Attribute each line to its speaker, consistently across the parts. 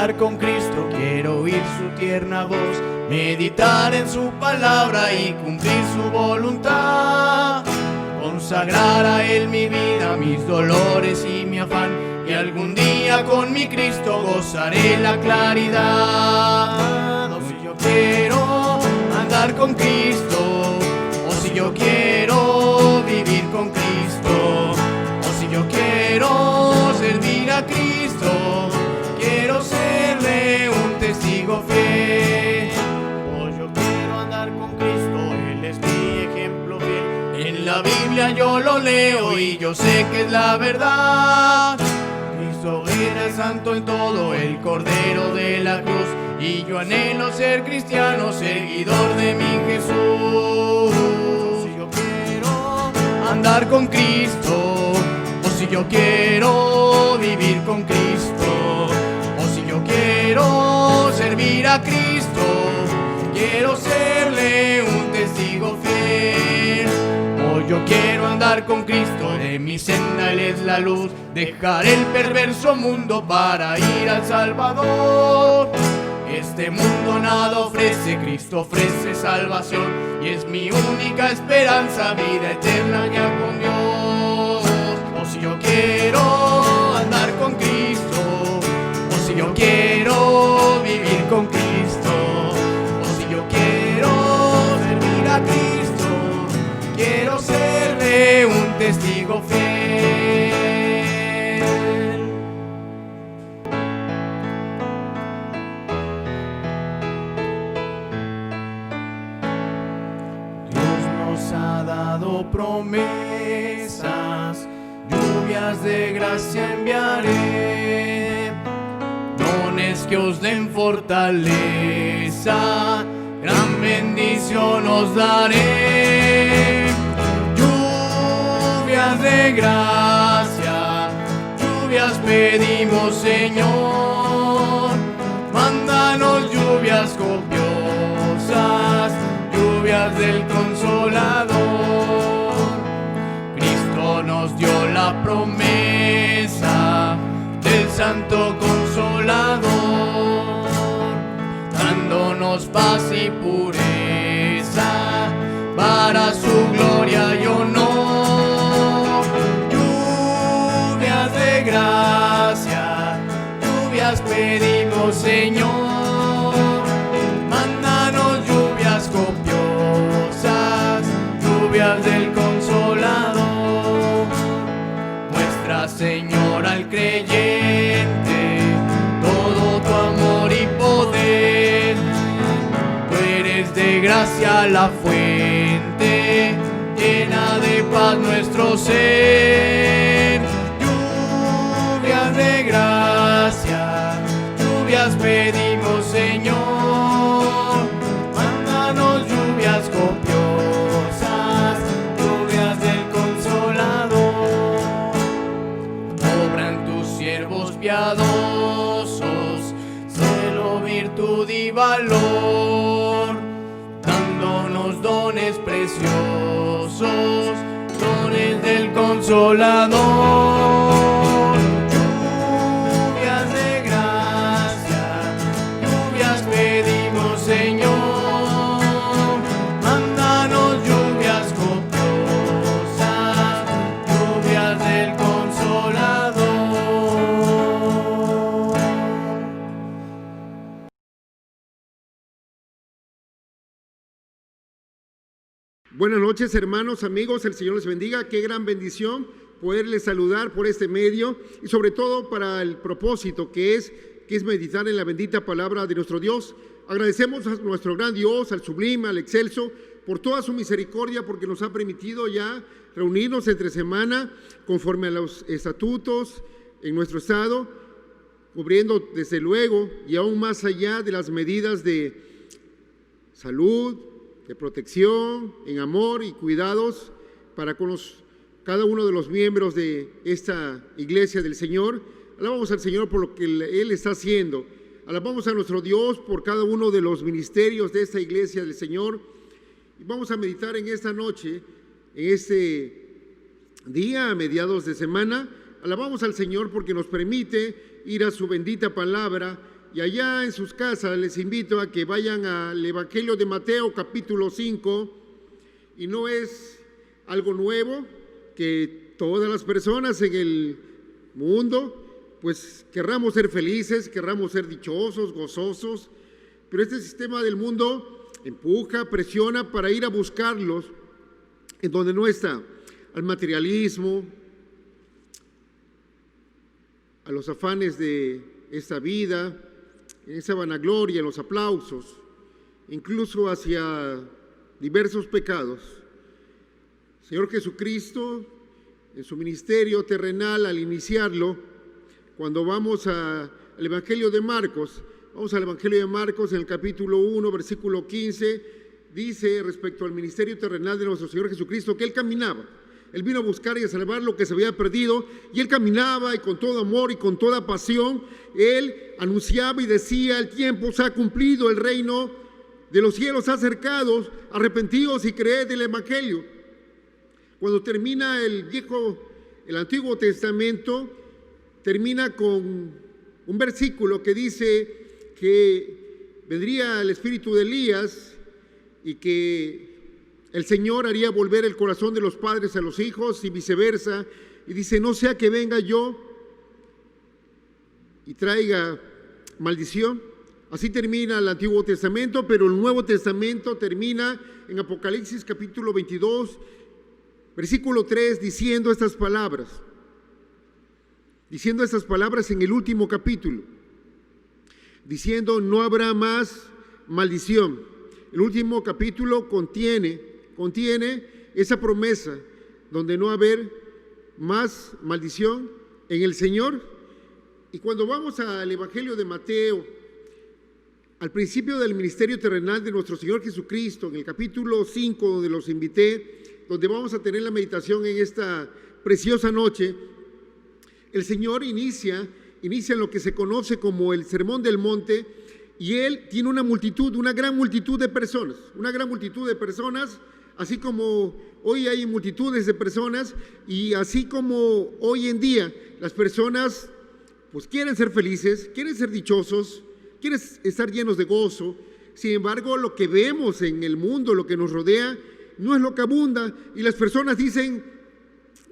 Speaker 1: andar con Cristo, quiero oír su tierna voz, meditar en su palabra y cumplir su voluntad. Consagrar a Él mi vida, mis dolores y mi afán, y algún día con mi Cristo gozaré la claridad. O si yo quiero andar con Cristo, o si yo quiero vivir con Cristo, o si yo quiero servir a Cristo, quiero serle un testigo fiel. O yo quiero andar con Cristo, Él es mi ejemplo fiel. En la Biblia yo lo leo y yo sé que es la verdad. Cristo era santo en todo, el Cordero de la cruz, y yo anhelo ser cristiano, seguidor de mi Jesús. Si yo quiero andar con Cristo, o si yo quiero vivir con Cristo, o si yo quiero servir a Cristo, quiero serle un testigo fiel. O yo quiero andar con Cristo, de mi senda Él es la luz, dejar el perverso mundo para ir al Salvador. Este mundo nada ofrece, Cristo ofrece salvación, y es mi única esperanza, vida eterna ya con Dios. O si yo quiero andar con Cristo, o si yo quiero vivir con Cristo, o si yo quiero servir a Cristo, quiero serle un testigo fiel. Ha dado promesas, lluvias de gracia enviaré, dones que os den fortaleza, gran bendición os daré. Lluvias de gracia, lluvias pedimos, Señor, mándanos lluvias copiosas, lluvias del Consolador. Cristo nos dio la promesa del Santo Consolador, dándonos paz y pureza para su gloria y honor. Lluvias de gracia, lluvias pedimos, Señor, mándanos lluvias copiosas, lluvias del Consolador. Muestra, Señor, al creyente todo tu amor y poder. Tú eres de gracia la fuente, llena de paz nuestro ser. Lluvias de gracia, lluvias pedimos, Señor, mándanos lluvias copiosas, lluvias del Consolador. Obran tus siervos piadosos, celo, virtud y valor, dándonos dones preciosos, dones del Consolador. Lluvias de gracia, lluvias pedimos, Señor, mándanos lluvias copiosas, lluvias del Consolador.
Speaker 2: Buenas noches, hermanos, amigos, el Señor les bendiga. Qué gran bendición poderles saludar por este medio y sobre todo para el propósito que es meditar en la bendita palabra de nuestro Dios. Agradecemos a nuestro gran Dios, al sublime, al excelso, por toda su misericordia, porque nos ha permitido ya reunirnos entre semana conforme a los estatutos en nuestro estado, cubriendo desde luego y aún más allá de las medidas de salud, de protección, en amor y cuidados para con cada uno de los miembros de esta iglesia del Señor. Alabamos al Señor por lo que Él está haciendo. Alabamos a nuestro Dios por cada uno de los ministerios de esta iglesia del Señor. Y vamos a meditar en esta noche, en este día, a mediados de semana. Alabamos al Señor porque nos permite ir a su bendita palabra y allá en sus casas les invito a que vayan al Evangelio de Mateo capítulo 5, y no es algo nuevo que todas las personas en el mundo pues querramos ser felices, querramos ser dichosos, gozosos, pero este sistema del mundo empuja, presiona para ir a buscarlos en donde no está, al materialismo, a los afanes de esta vida, en esa vanagloria, en los aplausos, incluso hacia diversos pecados. Señor Jesucristo, en su ministerio terrenal, al iniciarlo, cuando vamos al Evangelio de Marcos, vamos al Evangelio de Marcos en el capítulo 1, versículo 15, dice respecto al ministerio terrenal de nuestro Señor Jesucristo que Él caminaba. Él vino a buscar y a salvar lo que se había perdido, y Él caminaba y con todo amor y con toda pasión, Él anunciaba y decía: el tiempo se ha cumplido, el reino de los cielos se ha acercado, arrepentidos y creed el Evangelio. Cuando termina el Antiguo Testamento, termina con un versículo que dice que vendría el espíritu de Elías y que el Señor haría volver el corazón de los padres a los hijos y viceversa. Y dice: no sea que venga yo y traiga maldición. Así termina el Antiguo Testamento, pero el Nuevo Testamento termina en Apocalipsis capítulo 22, versículo 3, diciendo estas palabras en el último capítulo, diciendo: no habrá más maldición. El último capítulo contiene esa promesa donde no va a haber más maldición en el Señor. Y cuando vamos al Evangelio de Mateo, al principio del ministerio terrenal de nuestro Señor Jesucristo, en el capítulo 5, donde los invité, donde vamos a tener la meditación en esta preciosa noche, el Señor inicia en lo que se conoce como el Sermón del Monte, y Él tiene una gran multitud de personas, así como hoy hay multitudes de personas, y así como hoy en día las personas pues quieren ser felices, quieren ser dichosos, quieren estar llenos de gozo. Sin embargo, lo que vemos en el mundo, lo que nos rodea, no es lo que abunda, y las personas dicen: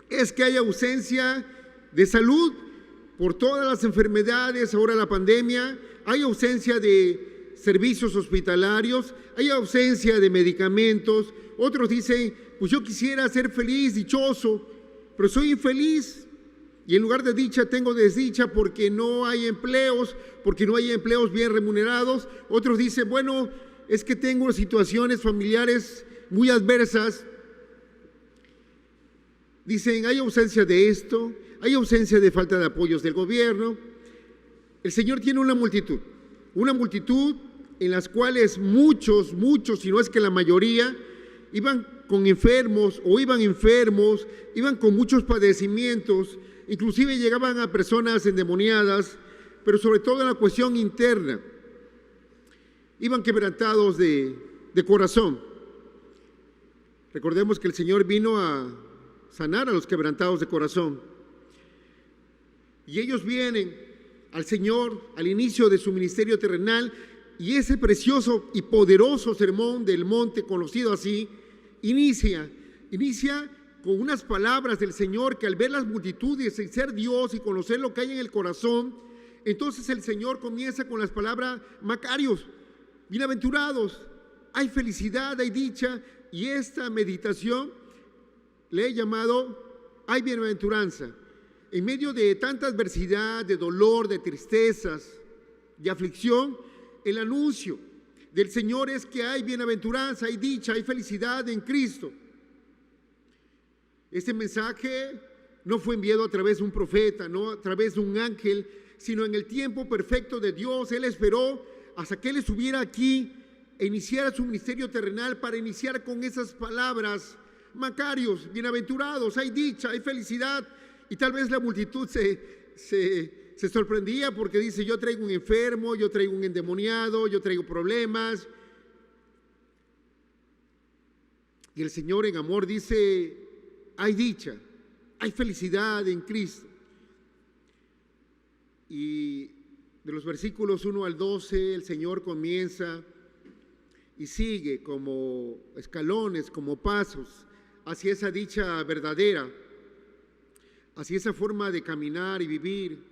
Speaker 2: es que hay ausencia de salud por todas las enfermedades, ahora la pandemia, hay ausencia de servicios hospitalarios, hay ausencia de medicamentos. Otros dicen: pues yo quisiera ser feliz, dichoso, pero soy infeliz, y en lugar de dicha tengo desdicha porque no hay empleos bien remunerados. Otros dicen: bueno, es que tengo situaciones familiares muy adversas. Dicen: hay ausencia de esto, hay ausencia de falta de apoyos del gobierno. El Señor tiene una multitud en las cuales muchos, si no es que la mayoría, iban con enfermos o iban enfermos, iban con muchos padecimientos, inclusive llegaban a personas endemoniadas, pero sobre todo en la cuestión interna, iban quebrantados de corazón. Recordemos que el Señor vino a sanar a los quebrantados de corazón, y ellos vienen al Señor al inicio de su ministerio terrenal, y ese precioso y poderoso sermón del monte, conocido así, inicia con unas palabras del Señor que, al ver las multitudes y ser Dios y conocer lo que hay en el corazón, entonces el Señor comienza con las palabras: Macarios, bienaventurados, hay felicidad, hay dicha. Y esta meditación le he llamado: hay bienaventuranza. En medio de tanta adversidad, de dolor, de tristezas, de aflicción, el anuncio del Señor es que hay bienaventuranza, hay dicha, hay felicidad en Cristo. Este mensaje no fue enviado a través de un profeta, no a través de un ángel, sino en el tiempo perfecto de Dios. Él esperó hasta que Él estuviera aquí e iniciara su ministerio terrenal para iniciar con esas palabras: Macarios, bienaventurados, hay dicha, hay felicidad. Y tal vez la multitud se sorprendía porque dice: yo traigo un enfermo, yo traigo un endemoniado, yo traigo problemas. Y el Señor en amor dice: hay dicha, hay felicidad en Cristo. Y De los versículos 1 al 12, el Señor comienza y sigue como escalones, como pasos hacia esa dicha verdadera, hacia esa forma de caminar y vivir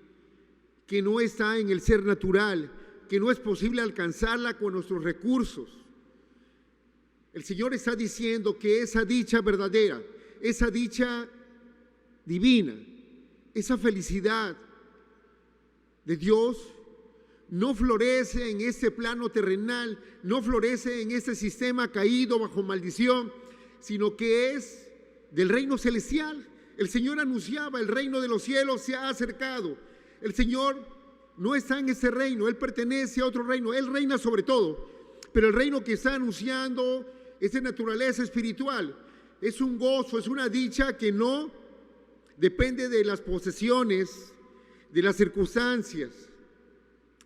Speaker 2: que no está en el ser natural, que no es posible alcanzarla con nuestros recursos. El Señor está diciendo que esa dicha verdadera, esa dicha divina, esa felicidad de Dios no florece en este plano terrenal, no florece en este sistema caído bajo maldición, sino que es del reino celestial. El Señor anunciaba, el reino de los cielos se ha acercado. El Señor no está en ese reino, Él pertenece a otro reino, Él reina sobre todo, pero el reino que está anunciando es de naturaleza espiritual, es un gozo, es una dicha que no depende de las posesiones, de las circunstancias,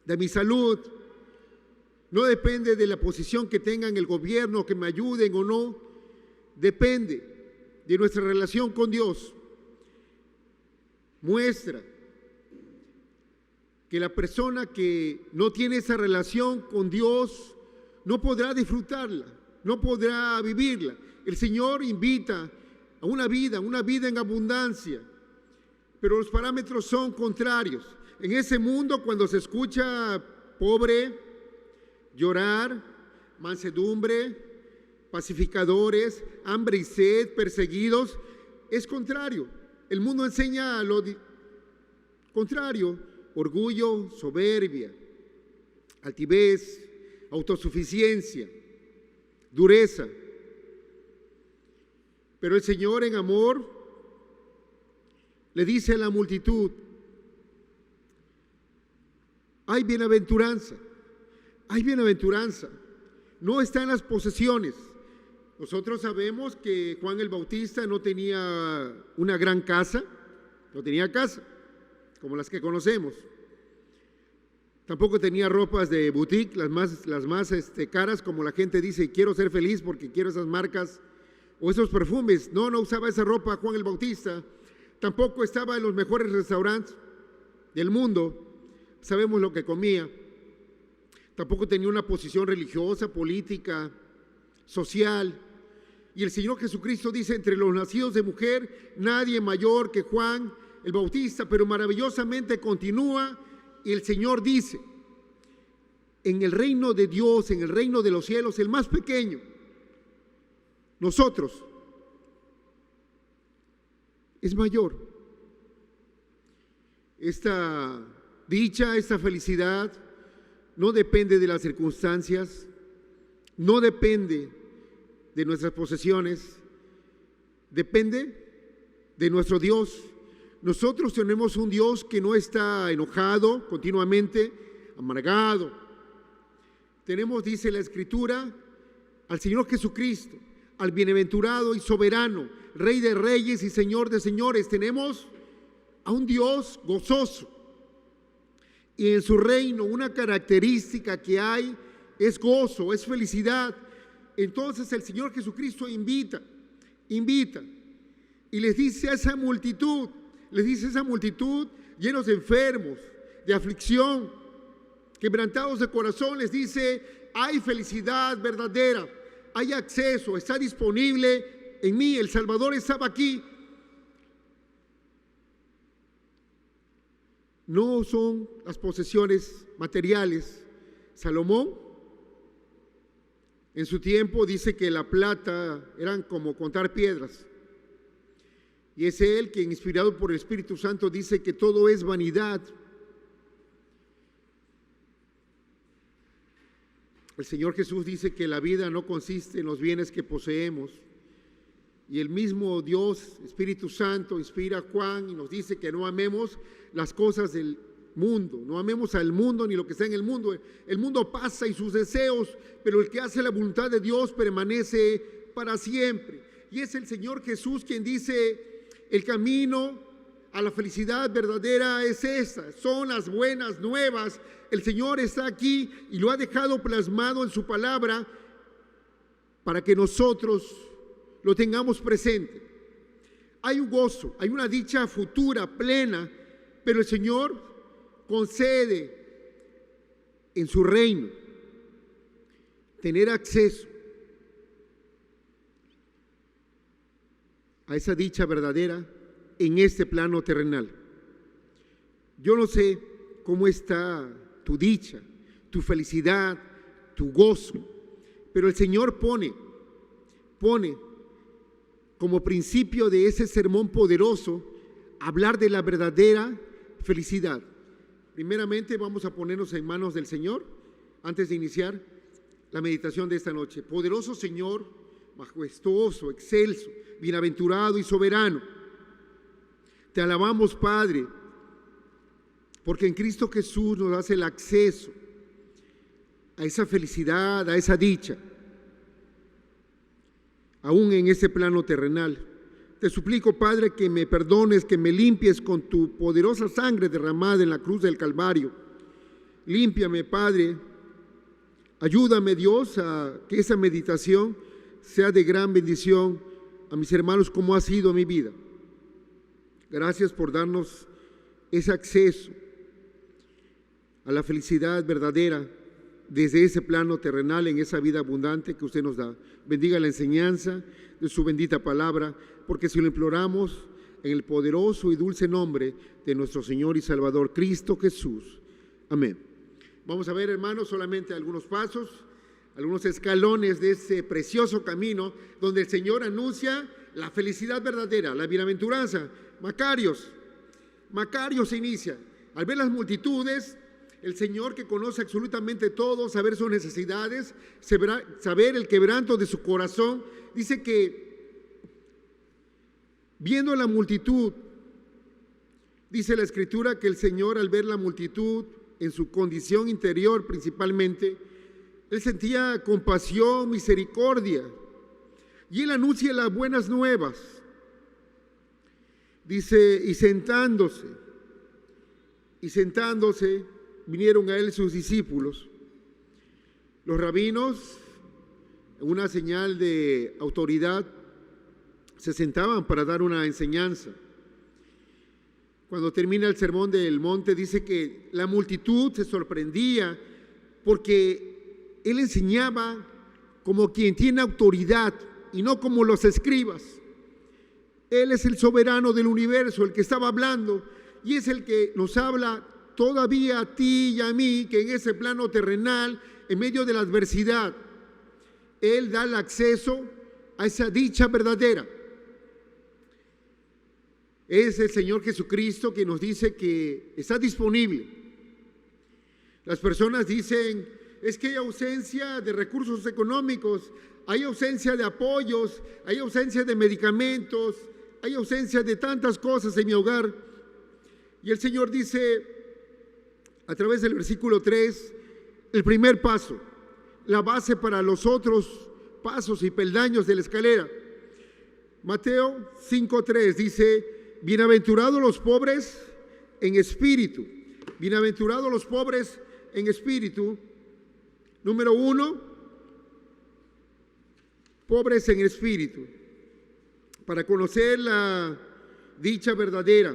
Speaker 2: de mi salud, no depende de la posición que tenga en el gobierno, que me ayuden o no, depende de nuestra relación con Dios. Muestra que la persona que no tiene esa relación con Dios no podrá disfrutarla, no podrá vivirla. El Señor invita a una vida en abundancia, pero los parámetros son contrarios. En ese mundo, cuando se escucha pobre, llorar, mansedumbre, pacificadores, hambre y sed, perseguidos, es contrario. El mundo enseña lo contrario: orgullo, soberbia, altivez, autosuficiencia, dureza. Pero el Señor en amor le dice a la multitud: hay bienaventuranza, hay bienaventuranza. No está en las posesiones. Nosotros sabemos que Juan el Bautista no tenía una gran casa, no tenía casa como las que conocemos. Tampoco tenía ropas de boutique, las más caras, como la gente dice, quiero ser feliz porque quiero esas marcas o esos perfumes. No usaba esa ropa Juan el Bautista. Tampoco estaba en los mejores restaurantes del mundo. Sabemos lo que comía. Tampoco tenía una posición religiosa, política, social. Y el Señor Jesucristo dice: entre los nacidos de mujer, nadie mayor que Juan el Bautista. Pero maravillosamente continúa y el Señor dice: en el reino de Dios, en el reino de los cielos, el más pequeño, nosotros, es mayor. Esta dicha, esta felicidad no depende de las circunstancias, no depende de nuestras posesiones, depende de nuestro Dios. Nosotros tenemos un Dios que no está enojado continuamente, amargado. Tenemos, dice la Escritura, al Señor Jesucristo, al bienaventurado y soberano, Rey de reyes y Señor de señores. Tenemos a un Dios gozoso. Y en su reino una característica que hay es gozo, es felicidad. Entonces el Señor Jesucristo invita y les dice a esa multitud, llenos de enfermos, de aflicción, quebrantados de corazón, les dice: hay felicidad verdadera, hay acceso, está disponible en mí. El Salvador estaba aquí. No son las posesiones materiales. Salomón en su tiempo dice que la plata eran como contar piedras. Y es él quien, inspirado por el Espíritu Santo, dice que todo es vanidad. El Señor Jesús dice que la vida no consiste en los bienes que poseemos. Y el mismo Dios, Espíritu Santo, inspira a Juan y nos dice que no amemos las cosas del mundo, no amemos al mundo ni lo que está en el mundo. El mundo pasa y sus deseos, pero el que hace la voluntad de Dios permanece para siempre. Y es el Señor Jesús quien dice: el camino a la felicidad verdadera es esta, son las buenas nuevas. El Señor está aquí y lo ha dejado plasmado en su palabra para que nosotros lo tengamos presente. Hay un gozo, hay una dicha futura, plena, pero el Señor concede en su reino, tener acceso a esa dicha verdadera en este plano terrenal. Yo no sé cómo está tu dicha, tu felicidad, tu gozo, pero el Señor pone como principio de ese sermón poderoso hablar de la verdadera felicidad. Primeramente vamos a ponernos en manos del Señor antes de iniciar la meditación de esta noche. Poderoso Señor, majestuoso, excelso, bienaventurado y soberano, te alabamos, Padre, porque en Cristo Jesús nos das el acceso a esa felicidad, a esa dicha, aún en ese plano terrenal. Te suplico, Padre, que me perdones, que me limpies con tu poderosa sangre derramada en la cruz del Calvario. Límpiame, Padre. Ayúdame, Dios, a que esa meditación sea de gran bendición a mis hermanos como ha sido mi vida. Gracias por darnos ese acceso a la felicidad verdadera desde ese plano terrenal, en esa vida abundante que usted nos da. Bendiga la enseñanza de su bendita palabra, porque si lo imploramos en el poderoso y dulce nombre de nuestro Señor y Salvador, Cristo Jesús. Amén. Vamos a ver, hermanos, solamente algunos pasos, algunos escalones de ese precioso camino donde el Señor anuncia la felicidad verdadera, la bienaventuranza. Macarios se inicia. Al ver las multitudes, el Señor, que conoce absolutamente todo, saber sus necesidades, saber el quebranto de su corazón, dice que viendo la multitud, dice la Escritura que el Señor, al ver la multitud en su condición interior principalmente, Él sentía compasión, misericordia, y Él anuncia las buenas nuevas. Dice, y sentándose, vinieron a Él sus discípulos. Los rabinos, en una señal de autoridad, se sentaban para dar una enseñanza. Cuando termina el sermón del monte, dice que la multitud se sorprendía porque Él enseñaba como quien tiene autoridad y no como los escribas. Él es el soberano del universo, el que estaba hablando, y es el que nos habla todavía a ti y a mí, que en ese plano terrenal, en medio de la adversidad, Él da el acceso a esa dicha verdadera. Es el Señor Jesucristo que nos dice que está disponible. Las personas dicen, es que hay ausencia de recursos económicos, hay ausencia de apoyos, hay ausencia de medicamentos, hay ausencia de tantas cosas en mi hogar. Y el Señor dice, a través del versículo 3, el primer paso, la base para los otros pasos y peldaños de la escalera. Mateo 5:3 dice, bienaventurados los pobres en espíritu. Bienaventurados los pobres en espíritu. Número 1, pobres en espíritu. Para conocer la dicha verdadera,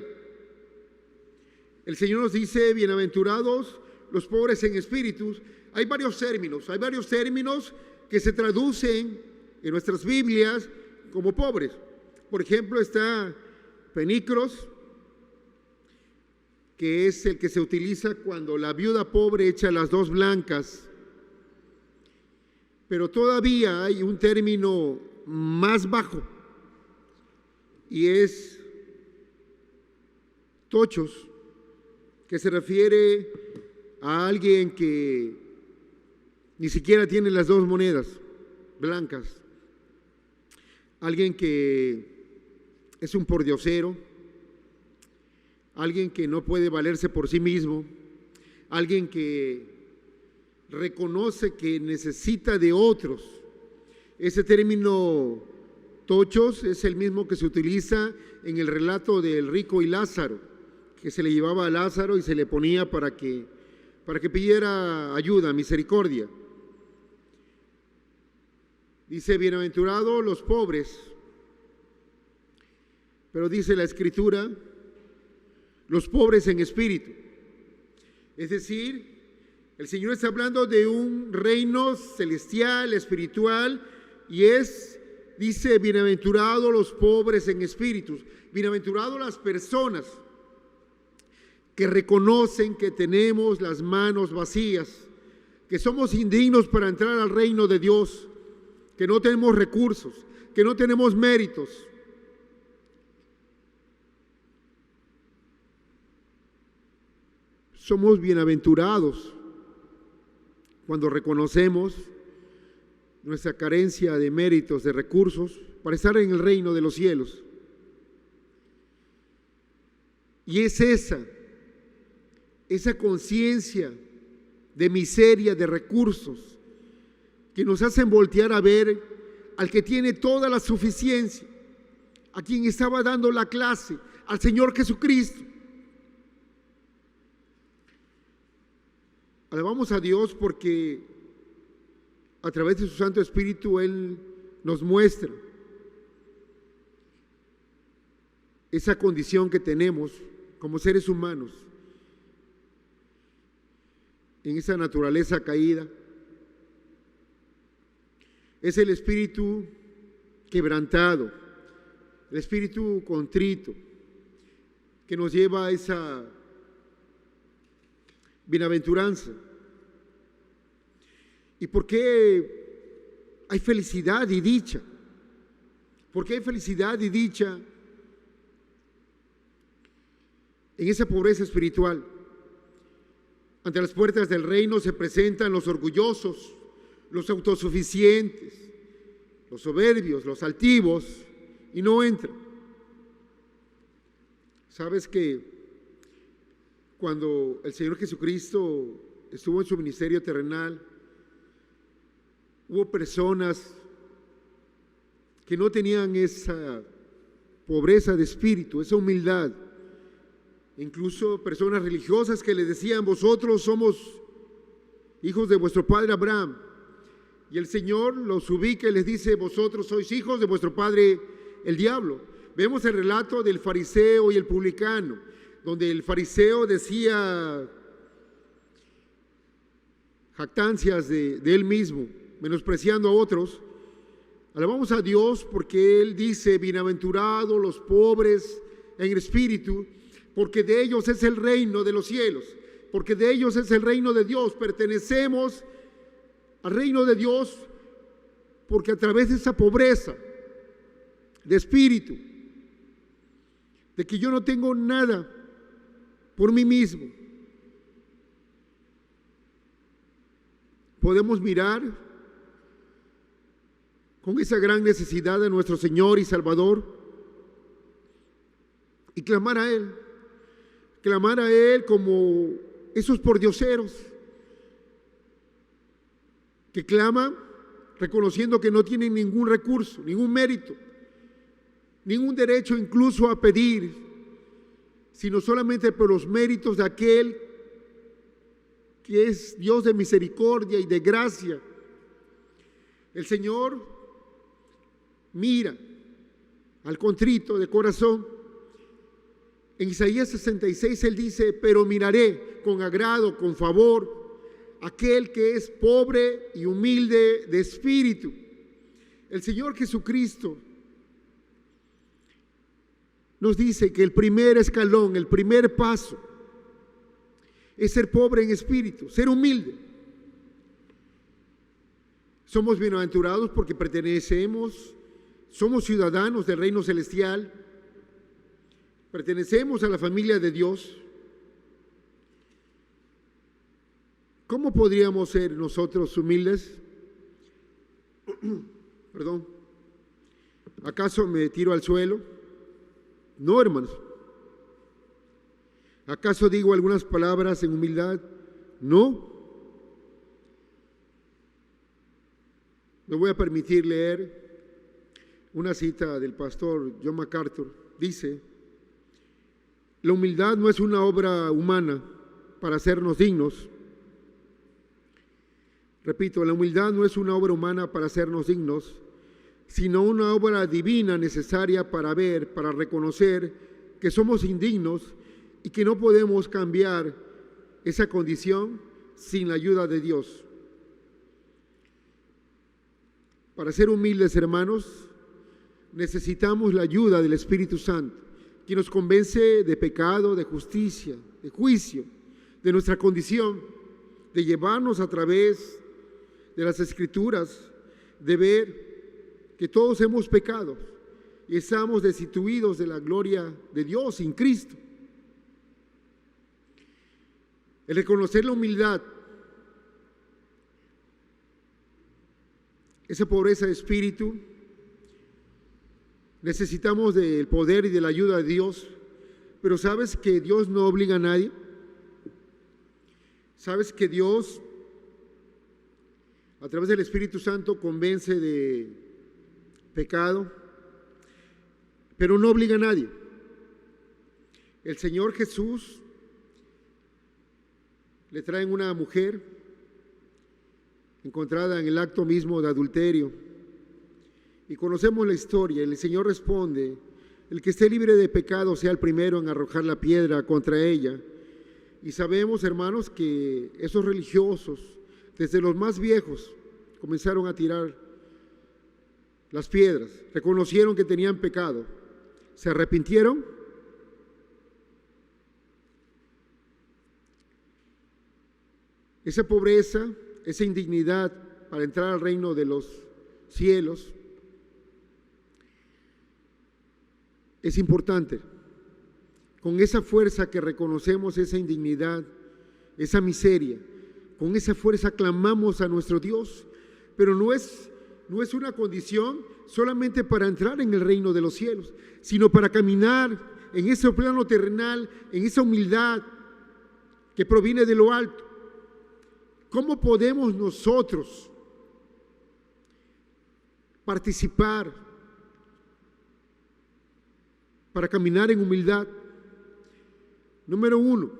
Speaker 2: el Señor nos dice, bienaventurados los pobres en espíritu. Hay varios términos que se traducen en nuestras Biblias como pobres. Por ejemplo, está penicros, que es el que se utiliza cuando la viuda pobre echa las dos blancas. Pero todavía hay un término más bajo, y es tochos, que se refiere a alguien que ni siquiera tiene las dos monedas blancas, alguien que es un pordiosero, alguien que no puede valerse por sí mismo, alguien que reconoce que necesita de otros. Ese término tochos es el mismo que se utiliza en el relato del rico y Lázaro, que se le llevaba a Lázaro y se le ponía para que pidiera ayuda, misericordia. Dice, bienaventurados los pobres, pero dice la Escritura, los pobres en espíritu. Es decir, El Señor está hablando de un reino celestial, espiritual, y dice, bienaventurados los pobres en espíritu, bienaventurados las personas que reconocen que tenemos las manos vacías, que somos indignos para entrar al reino de Dios, que no tenemos recursos, que no tenemos méritos. Somos bienaventurados cuando reconocemos nuestra carencia de méritos, de recursos, para estar en el reino de los cielos. Y es esa conciencia de miseria, de recursos, que nos hacen voltear a ver al que tiene toda la suficiencia, a quien estaba dando la clase, al Señor Jesucristo. Alabamos a Dios porque a través de su Santo Espíritu Él nos muestra esa condición que tenemos como seres humanos, en esa naturaleza caída. Es el espíritu quebrantado, el espíritu contrito, que nos lleva a esa bienaventuranza. ¿Y por qué hay felicidad y dicha? ¿Por qué hay felicidad y dicha en esa pobreza espiritual? Ante las puertas del reino se presentan los orgullosos, los autosuficientes, los soberbios, los altivos, y no entran. ¿Sabes que cuando el Señor Jesucristo estuvo en su ministerio terrenal, hubo personas que no tenían esa pobreza de espíritu, esa humildad? Incluso personas religiosas que le decían: vosotros somos hijos de vuestro padre Abraham. Y el Señor los ubica y les dice: vosotros sois hijos de vuestro padre el diablo. Vemos el relato del fariseo y el publicano, donde el fariseo decía jactancias de él mismo, menospreciando a otros. Alabamos a Dios porque Él dice: bienaventurados los pobres en espíritu, porque de ellos es el reino de los cielos, porque de ellos es el reino de Dios. Pertenecemos al reino de Dios porque a través de esa pobreza de espíritu, de que yo no tengo nada por mí mismo, podemos mirar con esa gran necesidad de nuestro Señor y Salvador y clamar a Él como esos pordioseros que claman reconociendo que no tienen ningún recurso, ningún mérito, ningún derecho incluso a pedir, sino solamente por los méritos de aquel que es Dios de misericordia y de gracia. El Señor mira al contrito de corazón. En Isaías 66 Él dice: pero miraré con agrado, con favor, aquel que es pobre y humilde de espíritu. El Señor Jesucristo nos dice que el primer escalón, el primer paso, es ser pobre en espíritu, ser humilde. Somos bienaventurados porque somos ciudadanos del reino celestial, pertenecemos a la familia de Dios. ¿Cómo podríamos ser nosotros humildes? Perdón. ¿Acaso me tiro al suelo? No, hermanos. ¿Acaso digo algunas palabras en humildad? No. Me voy a permitir leer una cita del pastor John MacArthur. Dice: la humildad no es una obra humana para hacernos dignos. Repito, la humildad no es una obra humana para hacernos dignos, sino una obra divina necesaria para reconocer que somos indignos y que no podemos cambiar esa condición sin la ayuda de Dios. Para ser humildes, hermanos, necesitamos la ayuda del Espíritu Santo, que nos convence de pecado, de justicia, de juicio, de nuestra condición, de llevarnos a través de las Escrituras, de ver que todos hemos pecado y estamos destituidos de la gloria de Dios sin Cristo. El reconocer la humildad, esa pobreza de espíritu, necesitamos del poder y de la ayuda de Dios, pero ¿sabes que Dios no obliga a nadie? ¿Sabes que Dios, a través del Espíritu Santo, convence de pecado, pero no obliga a nadie? El Señor Jesús le traen una mujer encontrada en el acto mismo de adulterio, y conocemos la historia. El Señor responde: el que esté libre de pecado sea el primero en arrojar la piedra contra ella. Y sabemos, hermanos, que esos religiosos, desde los más viejos, comenzaron a tirar las piedras, reconocieron que tenían pecado, se arrepintieron. Esa pobreza, esa indignidad para entrar al reino de los cielos es importante. Con esa fuerza que reconocemos esa indignidad, esa miseria, con esa fuerza clamamos a nuestro Dios, pero no es una condición solamente para entrar en el reino de los cielos, sino para caminar en ese plano terrenal, en esa humildad que proviene de lo alto. ¿Cómo podemos nosotros participar para caminar en humildad? Número 1,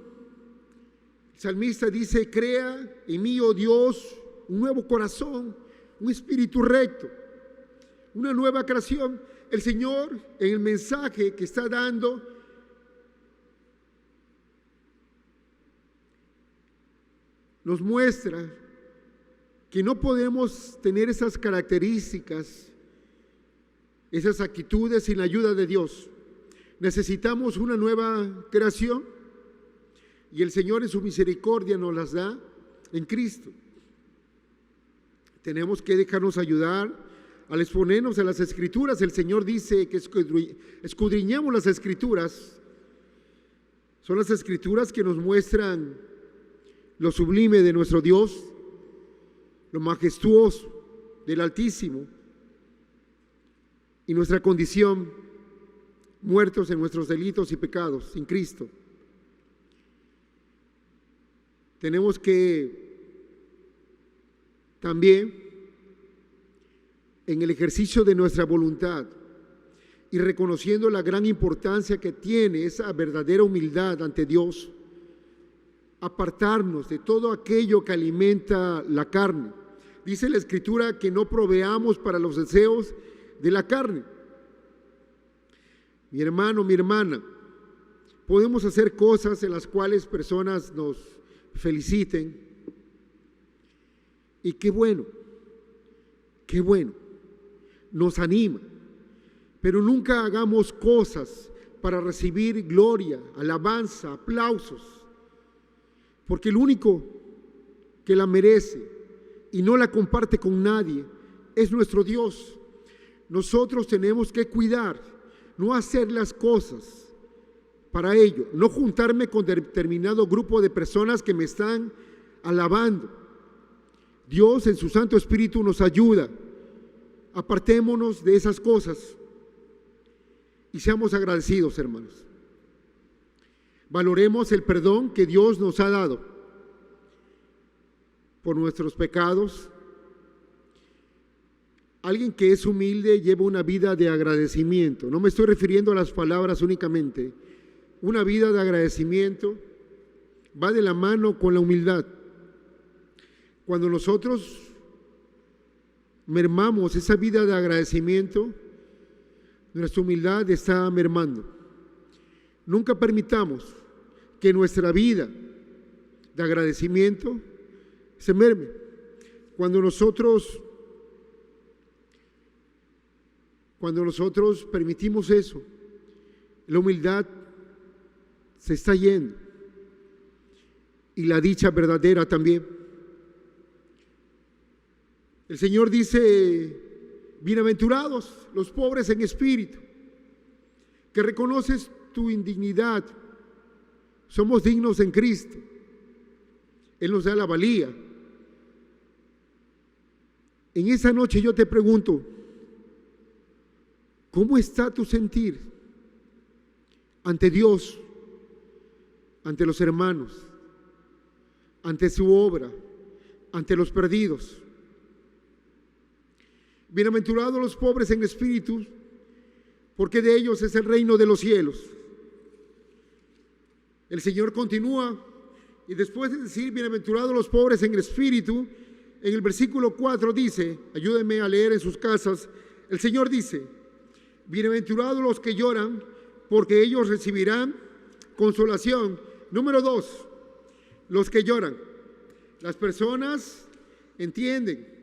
Speaker 2: el salmista dice: crea en mí, oh Dios, un nuevo corazón, un espíritu recto, una nueva creación. El Señor, en el mensaje que está dando, nos muestra que no podemos tener esas características, esas actitudes sin la ayuda de Dios. Necesitamos una nueva creación, y el Señor en su misericordia nos las da en Cristo. Tenemos que dejarnos ayudar al exponernos a las Escrituras. El Señor dice que escudriñemos las Escrituras. Son las Escrituras que nos muestran lo sublime de nuestro Dios, lo majestuoso del Altísimo, y nuestra condición, muertos en nuestros delitos y pecados sin Cristo. Tenemos que también, en el ejercicio de nuestra voluntad y reconociendo la gran importancia que tiene esa verdadera humildad ante Dios, apartarnos de todo aquello que alimenta la carne. Dice la Escritura que no proveamos para los deseos de la carne. Mi hermano, mi hermana, podemos hacer cosas en las cuales personas nos feliciten, y qué bueno, nos anima, pero nunca hagamos cosas para recibir gloria, alabanza, aplausos, porque el único que la merece y no la comparte con nadie es nuestro Dios. Nosotros tenemos que cuidar, no hacer las cosas para ello, no juntarme con determinado grupo de personas que me están alabando. Dios en su Santo Espíritu nos ayuda. Apartémonos de esas cosas y seamos agradecidos, hermanos. Valoremos el perdón que Dios nos ha dado por nuestros pecados. Alguien que es humilde lleva una vida de agradecimiento. No me estoy refiriendo a las palabras únicamente. Una vida de agradecimiento va de la mano con la humildad. Cuando nosotros mermamos esa vida de agradecimiento, nuestra humildad está mermando. Nunca permitamos que nuestra vida de agradecimiento se merme. Cuando nosotros permitimos eso, la humildad se está yendo y la dicha verdadera también. El Señor dice: bienaventurados los pobres en espíritu, que reconoces tu indignidad. Somos dignos en Cristo. Él nos da la valía. En esa noche yo te pregunto, ¿cómo está tu sentir ante Dios, ante los hermanos, ante su obra, ante los perdidos? Bienaventurados los pobres en espíritu, porque de ellos es el reino de los cielos. El Señor continúa, y después de decir bienaventurados los pobres en espíritu, en el versículo 4 dice, ayúdenme a leer en sus casas, el Señor dice: bienaventurados los que lloran, porque ellos recibirán consolación. Número 2, los que lloran. Las personas entienden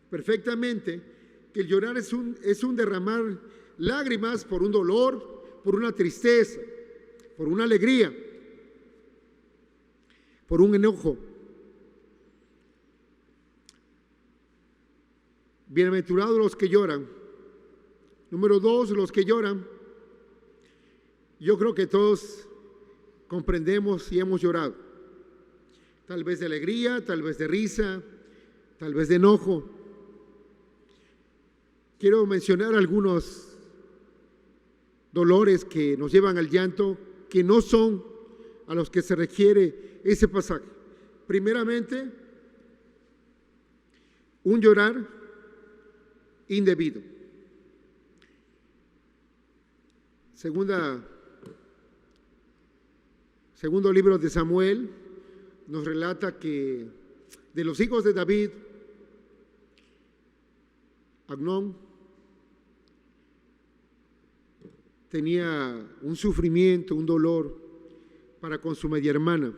Speaker 2: perfectamente que el llorar es un derramar lágrimas por un dolor, por una tristeza, por una alegría, por un enojo. Bienaventurados los que lloran. Número 2, los que lloran. Yo creo que todos comprendemos y hemos llorado. Tal vez de alegría, tal vez de risa, tal vez de enojo. Quiero mencionar algunos dolores que nos llevan al llanto, que no son a los que se refiere ese pasaje. Primeramente, un llorar indebido. Segundo libro de Samuel nos relata que de los hijos de David, Amnón tenía un sufrimiento, un dolor para con su media hermana.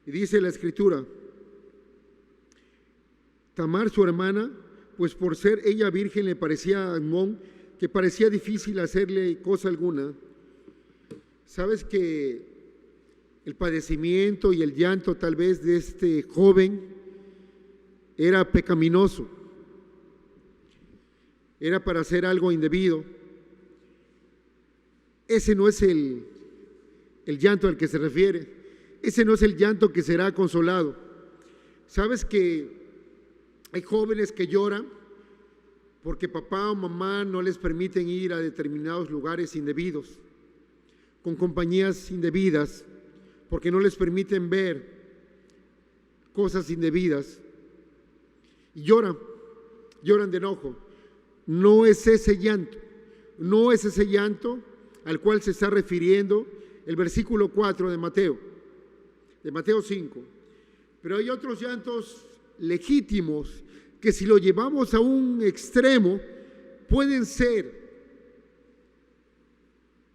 Speaker 2: Y dice la Escritura: Tamar, su hermana, pues por ser ella virgen le parecía a Amnón que parecía difícil hacerle cosa alguna. Sabes que el padecimiento y el llanto tal vez de este joven era pecaminoso, era para hacer algo indebido. Ese no es el llanto al que se refiere, ese no es el llanto que será consolado. Sabes que hay jóvenes que lloran porque papá o mamá no les permiten ir a determinados lugares indebidos, con compañías indebidas, porque no les permiten ver cosas indebidas, y lloran de enojo. No es ese llanto al cual se está refiriendo el versículo 4 de Mateo 5. Pero hay otros llantos legítimos que, si lo llevamos a un extremo, pueden ser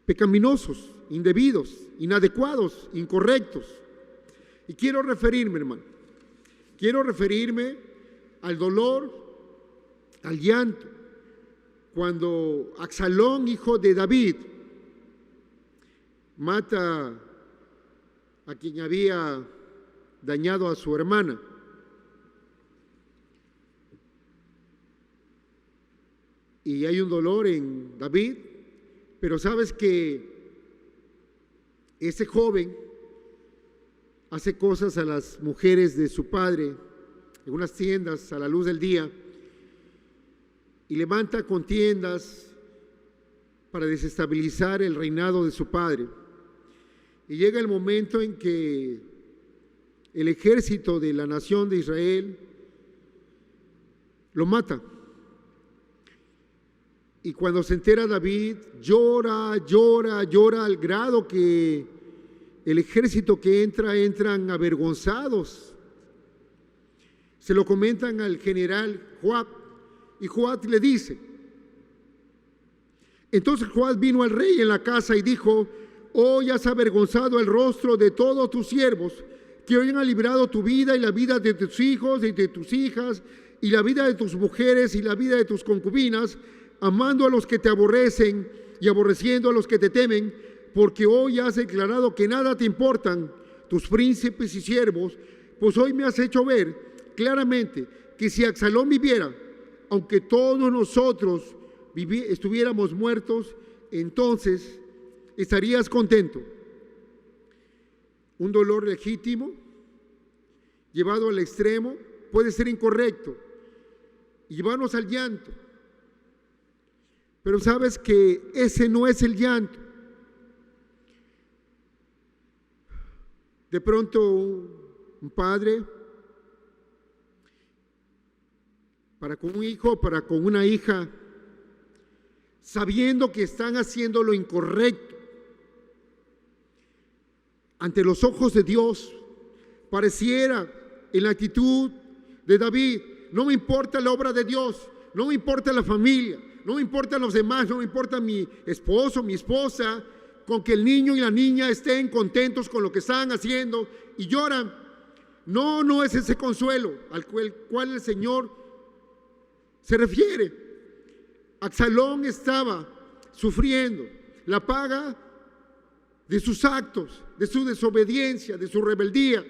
Speaker 2: pecaminosos, indebidos, inadecuados, incorrectos. Y quiero referirme, hermano, al dolor, al llanto, cuando Absalón, hijo de David, mata a quien había dañado a su hermana. Y hay un dolor en David, pero sabes que ese joven hace cosas a las mujeres de su padre en unas tiendas a la luz del día y levanta contiendas para desestabilizar el reinado de su padre. Y llega el momento en que el ejército de la nación de Israel lo mata. Y cuando se entera David, llora al grado que el ejército que entran avergonzados. Se lo comentan al general Joab, y Joab le dice. Entonces Joab vino al rey en la casa y dijo: hoy has avergonzado el rostro de todos tus siervos, que hoy han librado tu vida y la vida de tus hijos y de tus hijas, y la vida de tus mujeres y la vida de tus concubinas, amando a los que te aborrecen y aborreciendo a los que te temen, porque hoy has declarado que nada te importan tus príncipes y siervos, pues hoy me has hecho ver claramente que si Absalón viviera, aunque todos nosotros estuviéramos muertos, entonces estarías contento. Un dolor legítimo, llevado al extremo, puede ser incorrecto y llevarnos al llanto. Pero sabes que ese no es el llanto. De pronto un padre, para con un hijo, para con una hija, sabiendo que están haciendo lo incorrecto, ante los ojos de Dios, pareciera en la actitud de David: no me importa la obra de Dios, no me importa la familia, no me importan los demás, no me importa mi esposo, mi esposa, con que el niño y la niña estén contentos con lo que están haciendo y lloran. No es ese consuelo al cual el Señor se refiere. Absalón estaba sufriendo la paga de sus actos, de su desobediencia, de su rebeldía.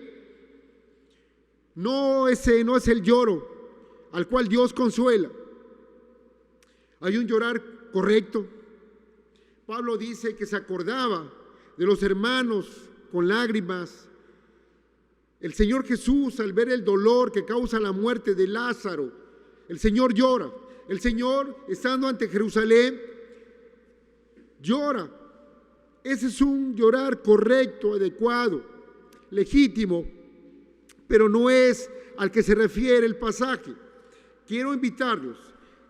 Speaker 2: Ese no es el lloro al cual Dios consuela. Hay un llorar correcto. Pablo dice que se acordaba de los hermanos con lágrimas. El Señor Jesús, al ver el dolor que causa la muerte de Lázaro, el Señor llora. El Señor, estando ante Jerusalén, llora. Ese es un llorar correcto, adecuado, legítimo, pero no es al que se refiere el pasaje. Quiero invitarlos,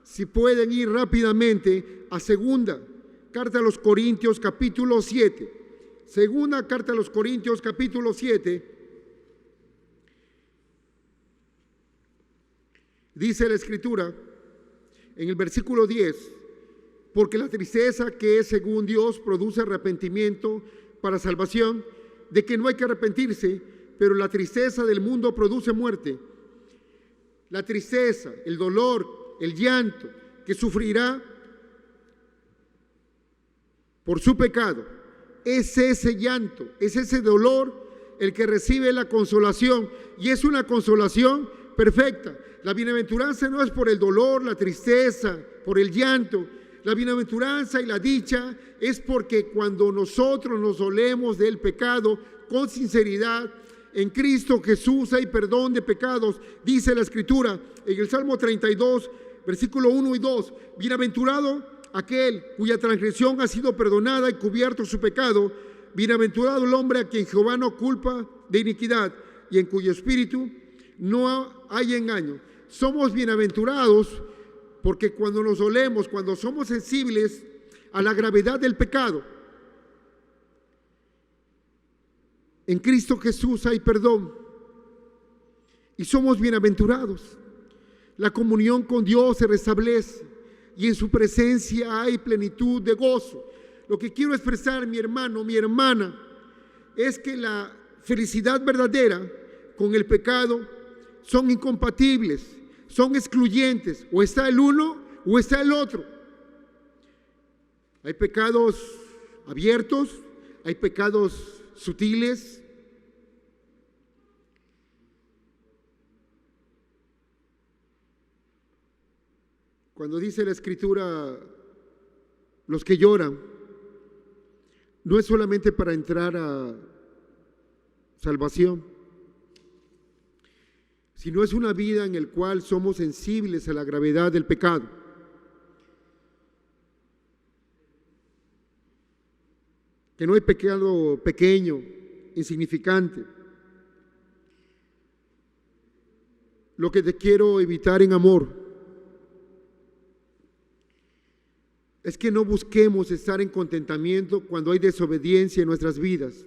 Speaker 2: si pueden ir rápidamente a segunda carta a los Corintios capítulo 7. Segunda carta a los Corintios capítulo 7. Dice la Escritura en el versículo 10: porque la tristeza que es según Dios produce arrepentimiento para salvación, de que no hay que arrepentirse, pero la tristeza del mundo produce muerte. La tristeza, el dolor, el llanto que sufrirá por su pecado, es ese llanto, es ese dolor el que recibe la consolación, y es una consolación perfecta. La bienaventuranza no es por el dolor, la tristeza, por el llanto. La bienaventuranza y la dicha es porque cuando nosotros nos dolemos del pecado con sinceridad, en Cristo Jesús hay perdón de pecados. Dice la Escritura en el Salmo 32, versículo 1 y 2: bienaventurado aquel cuya transgresión ha sido perdonada y cubierto su pecado. Bienaventurado el hombre a quien Jehová no culpa de iniquidad y en cuyo espíritu no hay engaño. Somos bienaventurados porque cuando nos dolemos, cuando somos sensibles a la gravedad del pecado, en Cristo Jesús hay perdón y somos bienaventurados. La comunión con Dios se restablece y en su presencia hay plenitud de gozo. Lo que quiero expresar, mi hermano, mi hermana, es que la felicidad verdadera con el pecado son incompatibles, son excluyentes. O está el uno o está el otro. Hay pecados abiertos, hay pecados sutiles. Cuando dice la Escritura, los que lloran, no es solamente para entrar a salvación, sino es una vida en la cual somos sensibles a la gravedad del pecado. Que no hay pecado pequeño, insignificante. Lo que te quiero evitar en amor es que no busquemos estar en contentamiento cuando hay desobediencia en nuestras vidas.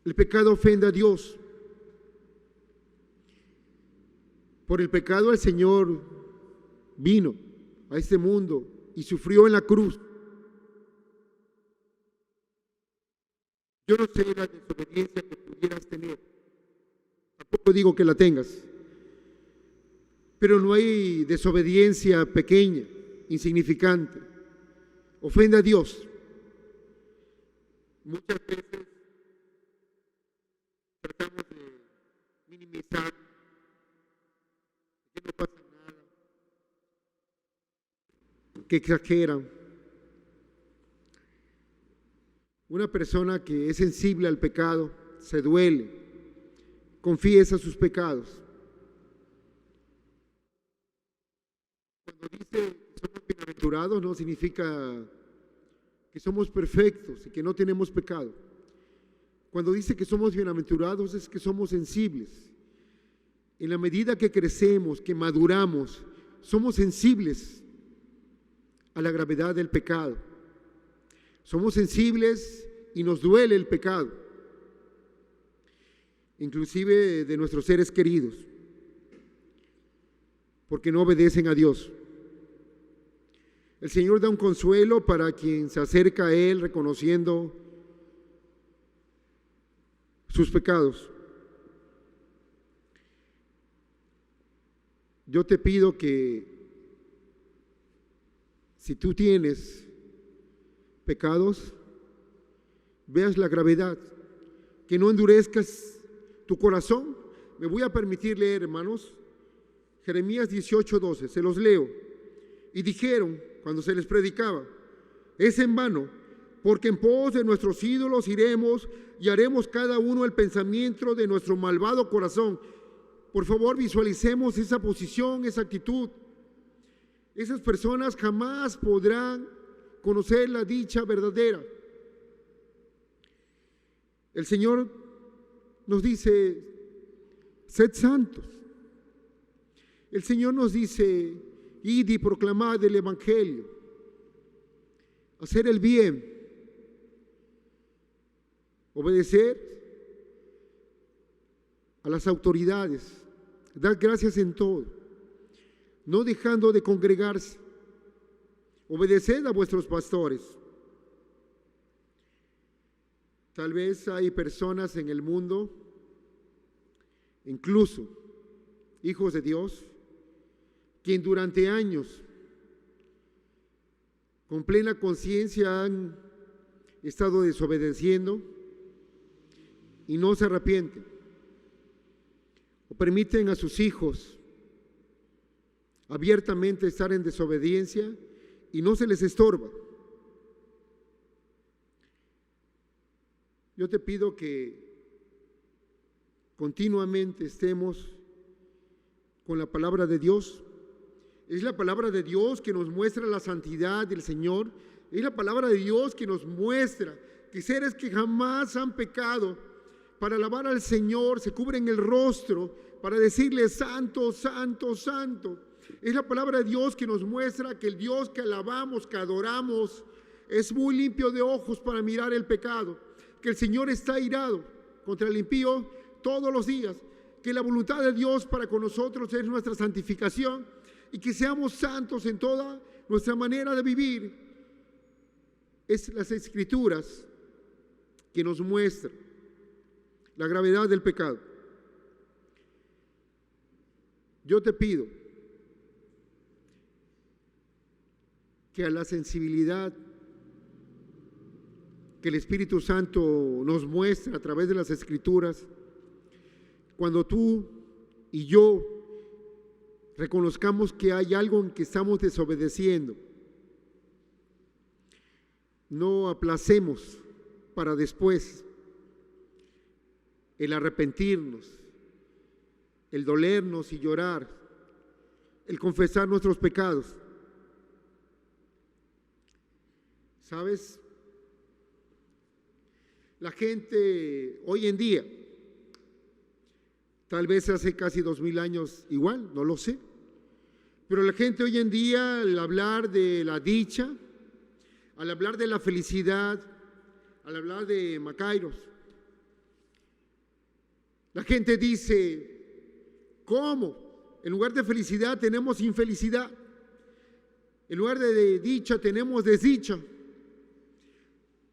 Speaker 2: El pecado ofende a Dios. Por el pecado el Señor vino a este mundo y sufrió en la cruz. Yo no sé la desobediencia que pudieras tener, tampoco digo que la tengas, pero no hay desobediencia pequeña, insignificante. Ofende a Dios. Muchas veces tratamos de minimizar, que no pasa nada, que exageran. Una persona que es sensible al pecado se duele, confiesa sus pecados. Cuando dice que somos bienaventurados, no significa que somos perfectos y que no tenemos pecado. Cuando dice que somos bienaventurados es que somos sensibles. En la medida que crecemos, que maduramos, somos sensibles a la gravedad del pecado. Somos sensibles y nos duele el pecado, inclusive de nuestros seres queridos, porque no obedecen a Dios. El Señor da un consuelo para quien se acerca a Él reconociendo sus pecados. Yo te pido que si tú tienes pecados, veas la gravedad, que no endurezcas tu corazón. Me voy a permitir leer, hermanos, Jeremías 18:12, se los leo. Y dijeron, cuando se les predicaba, es en vano, porque en pos de nuestros ídolos iremos y haremos cada uno el pensamiento de nuestro malvado corazón. Por favor, visualicemos esa posición, esa actitud. Esas personas jamás podrán conocer la dicha verdadera. El Señor nos dice, sed santos. El Señor nos dice, id y proclamad el Evangelio, hacer el bien, obedecer a las autoridades, dar gracias en todo, no dejando de congregarse, obedeced a vuestros pastores. Tal vez hay personas en el mundo, incluso hijos de Dios, quien durante años, con plena conciencia, han estado desobedeciendo y no se arrepienten, o permiten a sus hijos abiertamente estar en desobediencia y no se les estorba. Yo te pido que continuamente estemos con la palabra de Dios. Es la palabra de Dios que nos muestra la santidad del Señor. Es la palabra de Dios que nos muestra que seres que jamás han pecado, para alabar al Señor, se cubren el rostro para decirle santo, santo, santo. Es la palabra de Dios que nos muestra que el Dios que alabamos, que adoramos, es muy limpio de ojos para mirar el pecado, que el Señor está airado contra el impío todos los días, que la voluntad de Dios para con nosotros es nuestra santificación y que seamos santos en toda nuestra manera de vivir. Es las Escrituras que nos muestran la gravedad del pecado. Yo te pido que a la sensibilidad que el Espíritu Santo nos muestra a través de las Escrituras, cuando tú y yo reconozcamos que hay algo en que estamos desobedeciendo, no aplacemos para después el arrepentirnos, el dolernos y llorar, el confesar nuestros pecados. ¿Sabes? La gente hoy en día, tal vez hace casi 2000 años igual, no lo sé, pero la gente hoy en día, al hablar de la dicha, al hablar de la felicidad, al hablar de Macairos, la gente dice, ¿cómo? En lugar de felicidad tenemos infelicidad, en lugar de dicha tenemos desdicha.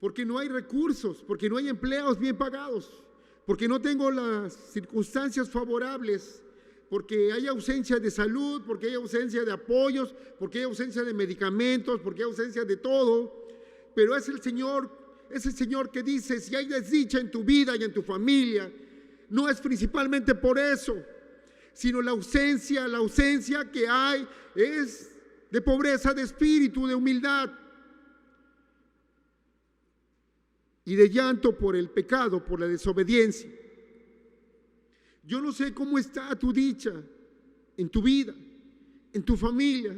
Speaker 2: porque no hay recursos, porque no hay empleos bien pagados, porque no tengo las circunstancias favorables, porque hay ausencia de salud, porque hay ausencia de apoyos, porque hay ausencia de medicamentos, porque hay ausencia de todo. Pero es el Señor que dice, si hay desdicha en tu vida y en tu familia, no es principalmente por eso, sino la ausencia que hay es de pobreza de espíritu, de humildad y de llanto por el pecado, por la desobediencia. Yo no sé cómo está tu dicha en tu vida, en tu familia,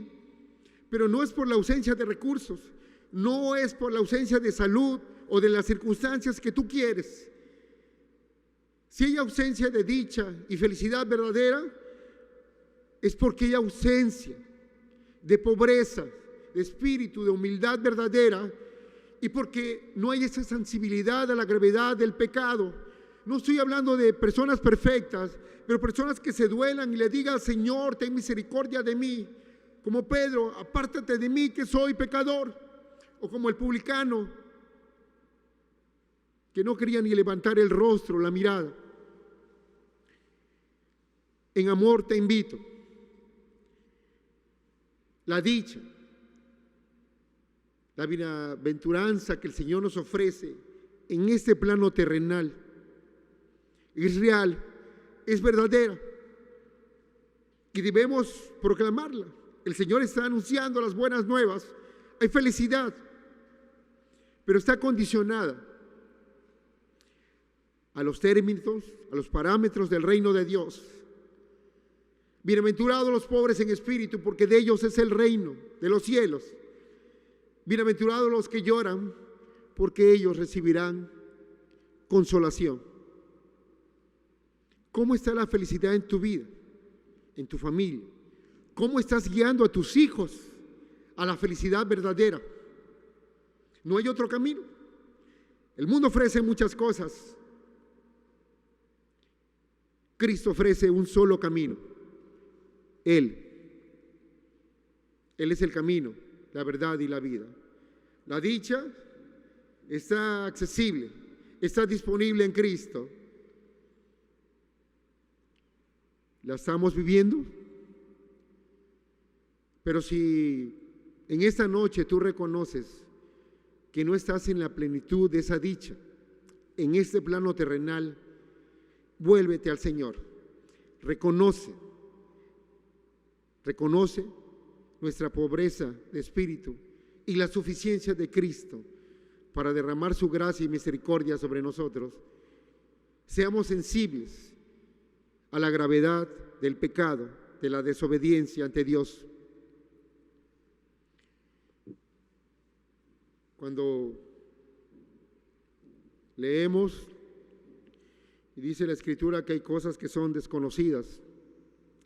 Speaker 2: pero no es por la ausencia de recursos, no es por la ausencia de salud o de las circunstancias que tú quieres. Si hay ausencia de dicha y felicidad verdadera, es porque hay ausencia de pobreza, de espíritu, de humildad verdadera, y porque no hay esa sensibilidad a la gravedad del pecado. No estoy hablando de personas perfectas, pero personas que se duelan y le digan, Señor, ten misericordia de mí. Como Pedro, apártate de mí que soy pecador. O como el publicano, que no quería ni levantar el rostro, la mirada. En amor te invito. La dicha, la bienaventuranza que el Señor nos ofrece en este plano terrenal es real, es verdadera y debemos proclamarla. El Señor está anunciando las buenas nuevas. Hay felicidad, pero está condicionada a los términos, a los parámetros del reino de Dios. Bienaventurados los pobres en espíritu, porque de ellos es el reino de los cielos. Bienaventurados los que lloran, porque ellos recibirán consolación. ¿Cómo está la felicidad en tu vida, en tu familia? ¿Cómo estás guiando a tus hijos a la felicidad verdadera? No hay otro camino. El mundo ofrece muchas cosas. Cristo ofrece un solo camino. Él es el camino, la verdad y la vida. La dicha está accesible, está disponible en Cristo. ¿La estamos viviendo? Pero si en esta noche tú reconoces que no estás en la plenitud de esa dicha, en este plano terrenal, vuélvete al Señor. Reconoce nuestra pobreza de espíritu y la suficiencia de Cristo para derramar su gracia y misericordia sobre nosotros. Seamos sensibles a la gravedad del pecado, de la desobediencia ante Dios. Cuando leemos y dice la Escritura que hay cosas que son desconocidas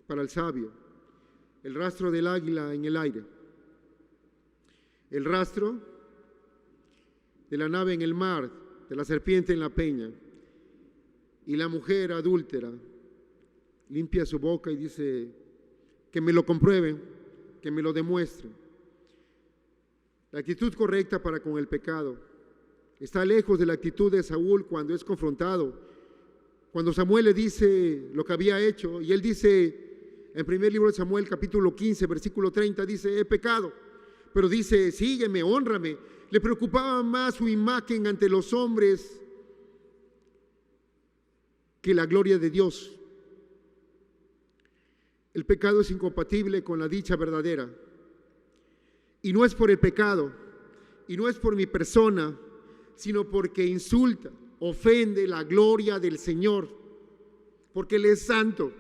Speaker 2: para el sabio, el rastro del águila en el aire, el rastro de la nave en el mar, de la serpiente en la peña, y la mujer adúltera limpia su boca y dice, que me lo comprueben, que me lo demuestren. La actitud correcta para con el pecado está lejos de la actitud de Saúl cuando es confrontado. Cuando Samuel le dice lo que había hecho, y él dice, en primer libro de Samuel, capítulo 15, versículo 30, dice, he pecado, pero dice, sígueme, hónrame. Le preocupaba más su imagen ante los hombres que la gloria de Dios. El pecado es incompatible con la dicha verdadera. Y no es por el pecado, y no es por mi persona, sino porque insulta, ofende la gloria del Señor, porque Él es santo.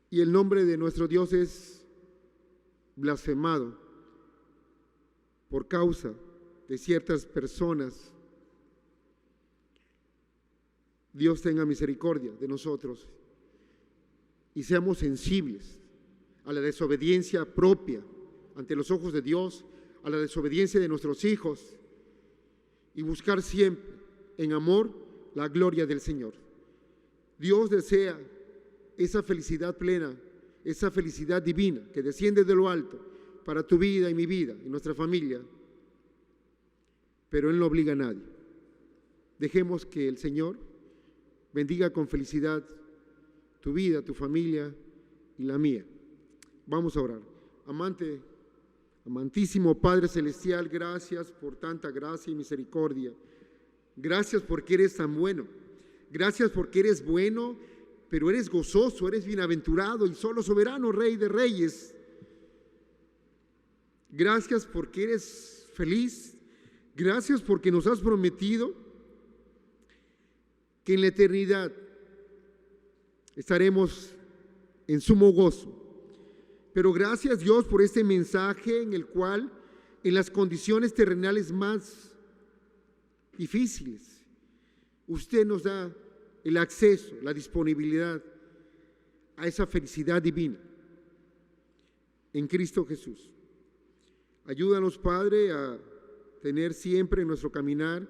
Speaker 2: Y el nombre de nuestro Dios es blasfemado por causa de ciertas personas. Dios tenga misericordia de nosotros y seamos sensibles a la desobediencia propia ante los ojos de Dios, a la desobediencia de nuestros hijos, y buscar siempre en amor la gloria del Señor. Dios desea esa felicidad plena, esa felicidad divina que desciende de lo alto para tu vida y mi vida y nuestra familia, pero Él no obliga a nadie. Dejemos que el Señor bendiga con felicidad tu vida, tu familia y la mía. Vamos a orar. Amantísimo Padre Celestial, gracias por tanta gracia y misericordia. Gracias porque eres tan bueno. Gracias porque eres bueno, pero eres gozoso, eres bienaventurado y solo soberano, Rey de Reyes. Gracias porque eres feliz. Gracias porque nos has prometido que en la eternidad estaremos en sumo gozo. Pero gracias, Dios, por este mensaje en el cual, en las condiciones terrenales más difíciles, usted nos da el acceso, la disponibilidad a esa felicidad divina en Cristo Jesús. Ayúdanos, Padre, a tener siempre en nuestro caminar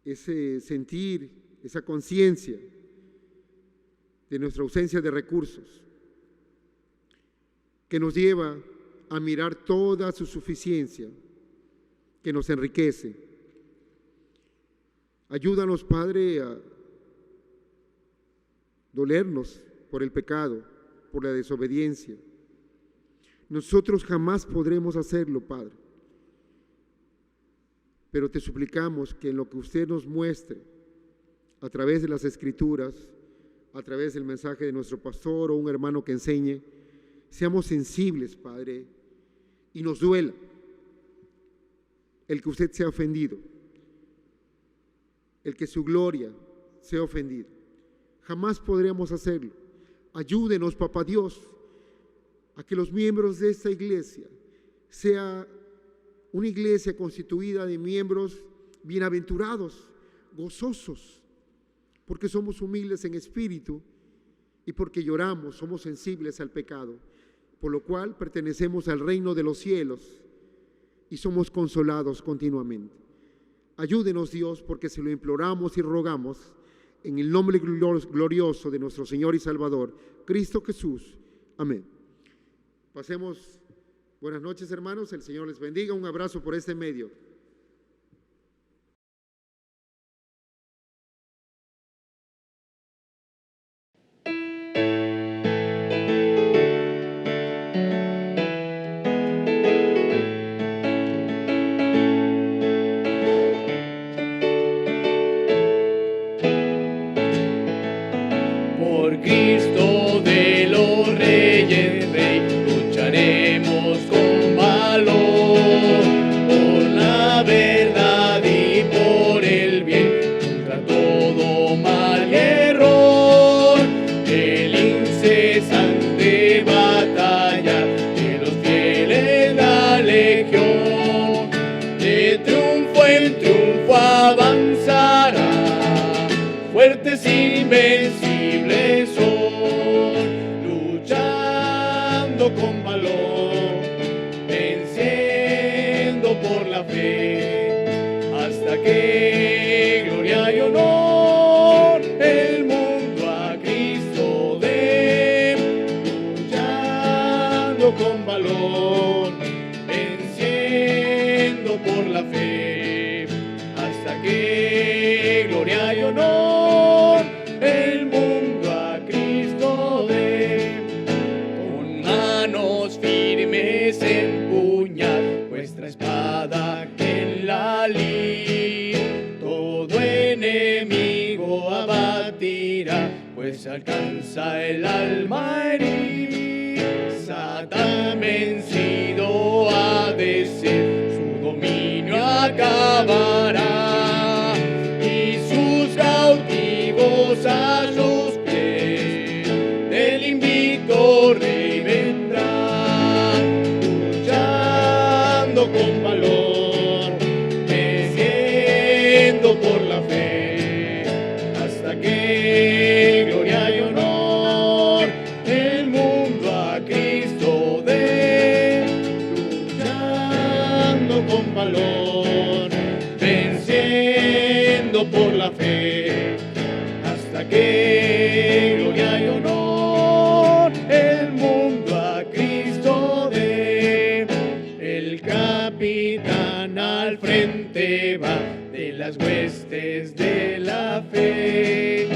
Speaker 2: ese sentir, esa conciencia de nuestra ausencia de recursos, que nos lleva a mirar toda su suficiencia, que nos enriquece. Ayúdanos, Padre, a dolernos por el pecado, por la desobediencia. Nosotros jamás podremos hacerlo, Padre, pero te suplicamos que en lo que usted nos muestre, a través de las Escrituras, a través del mensaje de nuestro pastor o un hermano que enseñe, seamos sensibles, Padre, y nos duela el que usted sea ofendido, el que su gloria sea ofendida. Jamás podremos hacerlo. Ayúdenos, Papá Dios, a que los miembros de esta iglesia sea una iglesia constituida de miembros bienaventurados, gozosos, porque somos humildes en espíritu y porque lloramos, somos sensibles al pecado, por lo cual pertenecemos al reino de los cielos y somos consolados continuamente. Ayúdenos, Dios, porque se lo imploramos y rogamos en el nombre glorioso de nuestro Señor y Salvador, Cristo Jesús. Amén. Pasemos, buenas noches, hermanos, el Señor les bendiga, un abrazo por este medio.
Speaker 1: Por Cristo de los Reyes, Rey, lucharemos con valor, por la verdad y por el bien, contra todo mal y error. El incesante batalla de los fieles la legión, de triunfo en triunfo avanzará, fuertes invencibles son, luchando con valor, venciendo por la fe, hasta que gloria y honor el mundo a Cristo dé, luchando con valor, venciendo por la fe, hasta que gloria y honor el mundo a Cristo dé. Con manos firmes empuñad vuestra espada en la lid, todo enemigo abatirá, pues alcanza el alma herir. Satán vencido ha de ser, su dominio acabará, y sus cautivos a sus pies del invicto Rey vendrá, luchando con valor, venciendo por la fe, hasta que gloria y honor el mundo a Cristo dé, luchando con valor, venciendo las huestes de la fe,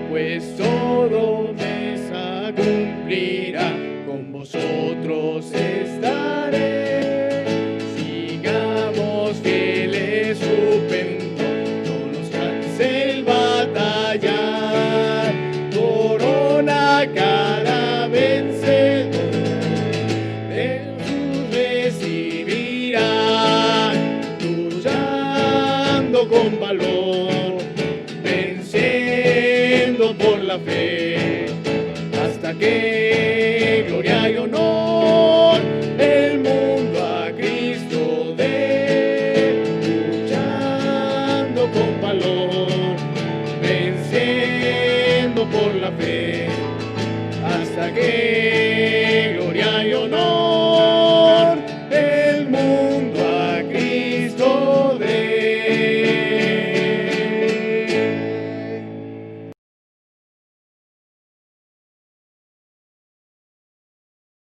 Speaker 1: pues todo mesa cumplirá, con vosotros estaré. Sigamos fieles su pendón, no nos canse el batallar, corona cada vencedor de Jesús recibirá, luchando con valor, venciendo por la fe, hasta que gloria y honor el mundo a Cristo dé, luchando con valor, venciendo por la fe.